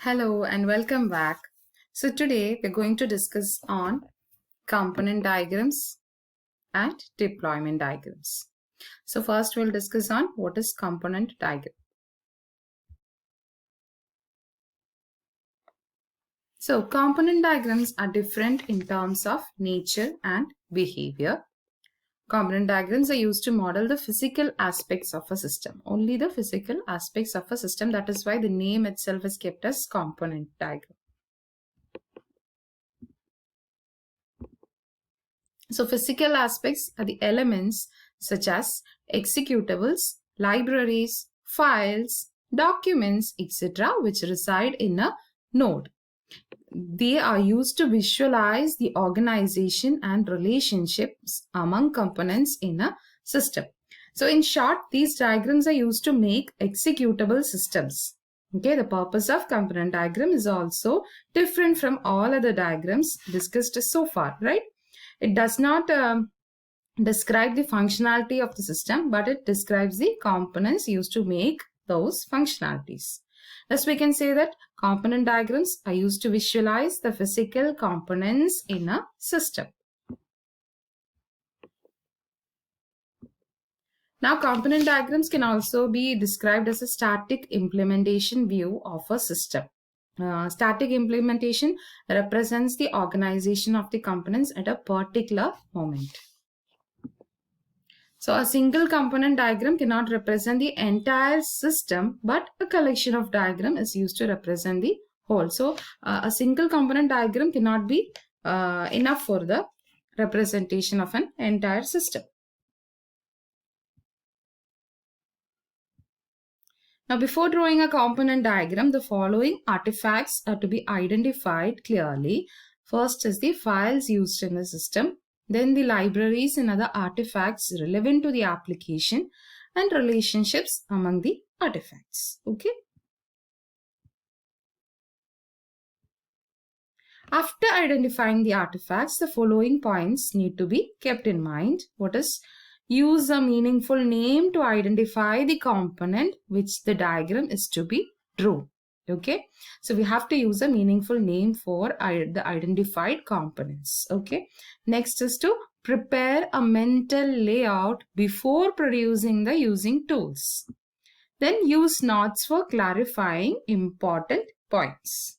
Hello and welcome back. So today we're going to discuss on component diagrams and deployment diagrams. So first we'll discuss on what is component diagram. So component diagrams are different in terms of nature and behavior. Component diagrams are used to model the physical aspects of a system. Only the physical aspects of a system. That is why the name itself is kept as component diagram. So physical aspects are the elements such as executables, libraries, files, documents, etc. which reside in a node. They are used to visualize the organization and relationships among components in a system. So in short, these diagrams are used to make executable systems. Okay, the purpose of component diagram is also different from all other diagrams discussed so far, right? It does not describe the functionality of the system, but it describes the components used to make those functionalities. Thus, we can say that component diagrams are used to visualize the physical components in a system. Now, component diagrams can also be described as a static implementation view of a system. Static implementation represents the organization of the components at a particular moment. So a single component diagram cannot represent the entire system, but a collection of diagram is used to represent the whole. So a single component diagram cannot be enough for the representation of an entire system. Now, before drawing a component diagram, the following artifacts are to be identified clearly. First is the files used in the system, then the libraries and other artifacts relevant to the application, and relationships among the artifacts. Okay. After identifying the artifacts, the following points need to be kept in mind. What is? Use a meaningful name to identify the component which the diagram is to be drawn. Okay, so we have to use a meaningful name for the identified components. Okay, next is to prepare a mental layout before producing the using tools. Then use notes for clarifying important points.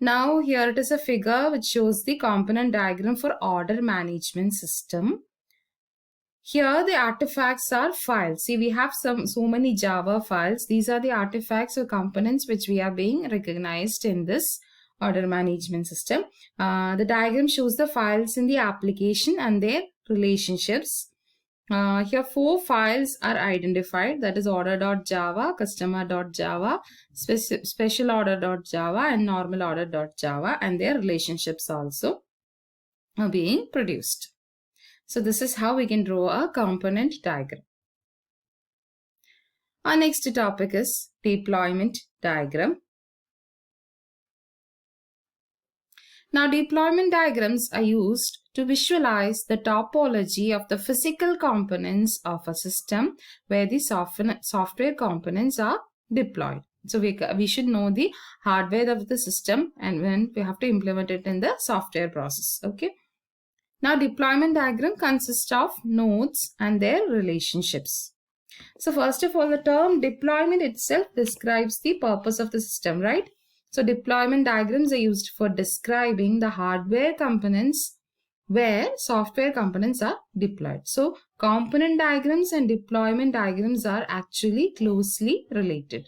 Now here it is a figure which shows the component diagram for order management system. Here the artifacts are files. See, we have so many Java files. These are the artifacts or components which we are being recognized in this order management system. The diagram shows the files in the application and their relationships. Here 4 files are identified, that is order.java, customer.java, special order.java and normal order.java, and their relationships also are being produced. So this is how we can draw a component diagram. Our next topic is deployment diagram. Now, deployment diagrams are used to visualize the topology of the physical components of a system where the software components are deployed. So we should know the hardware of the system and when we have to implement it in the software process. Okay. Now, deployment diagram consists of nodes and their relationships. So first of all, the term deployment itself describes the purpose of the system, right? So deployment diagrams are used for describing the hardware components where software components are deployed. So component diagrams and deployment diagrams are actually closely related.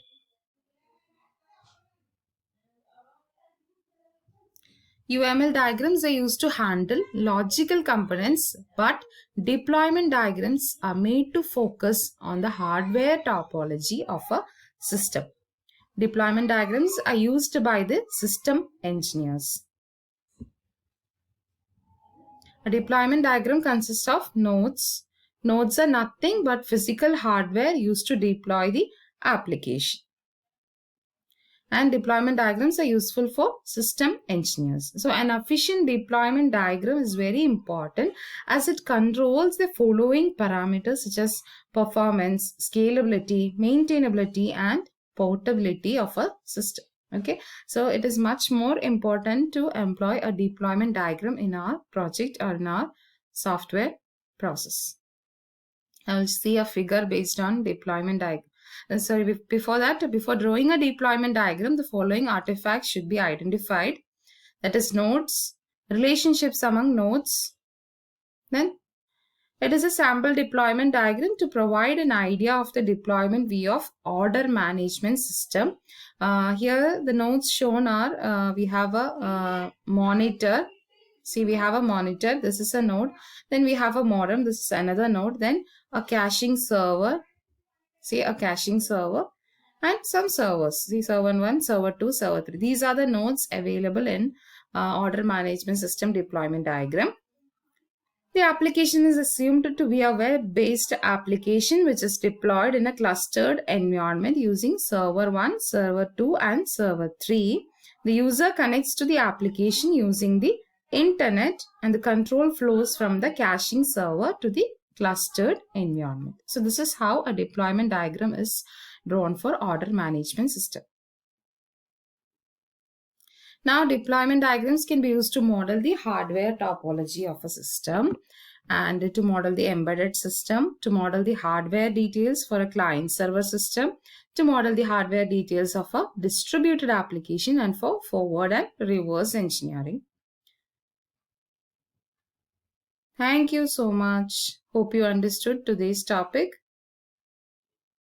UML diagrams are used to handle logical components, but deployment diagrams are made to focus on the hardware topology of a system. Deployment diagrams are used by the system engineers. A deployment diagram consists of nodes. Nodes are nothing but physical hardware used to deploy the application. And deployment diagrams are useful for system engineers. So an efficient deployment diagram is very important as it controls the following parameters such as performance, scalability, maintainability, and portability of a system. Okay, so it is much more important to employ a deployment diagram in our project or in our software process. I will see a figure based on deployment diagram. Sorry, before that, before drawing a deployment diagram, the following artifacts should be identified. That is nodes, relationships among nodes. Then it is a sample deployment diagram to provide an idea of the deployment view of order management system. Here the nodes shown are, we have a monitor. See, we have a monitor. This is a node. Then we have a modem. This is another node. Then a caching server. See, a caching server. And some servers. See, server 1, server 2, server 3. These are the nodes available in order management system deployment diagram. The application is assumed to be a web-based application which is deployed in a clustered environment using server 1, server 2 and server 3. The user connects to the application using the internet and the control flows from the caching server to the clustered environment. So this is how a deployment diagram is drawn for order management system. Now deployment diagrams can be used to model the hardware topology of a system and to model the embedded system, to model the hardware details for a client server system, to model the hardware details of a distributed application and for forward and reverse engineering. Thank you so much. Hope you understood today's topic.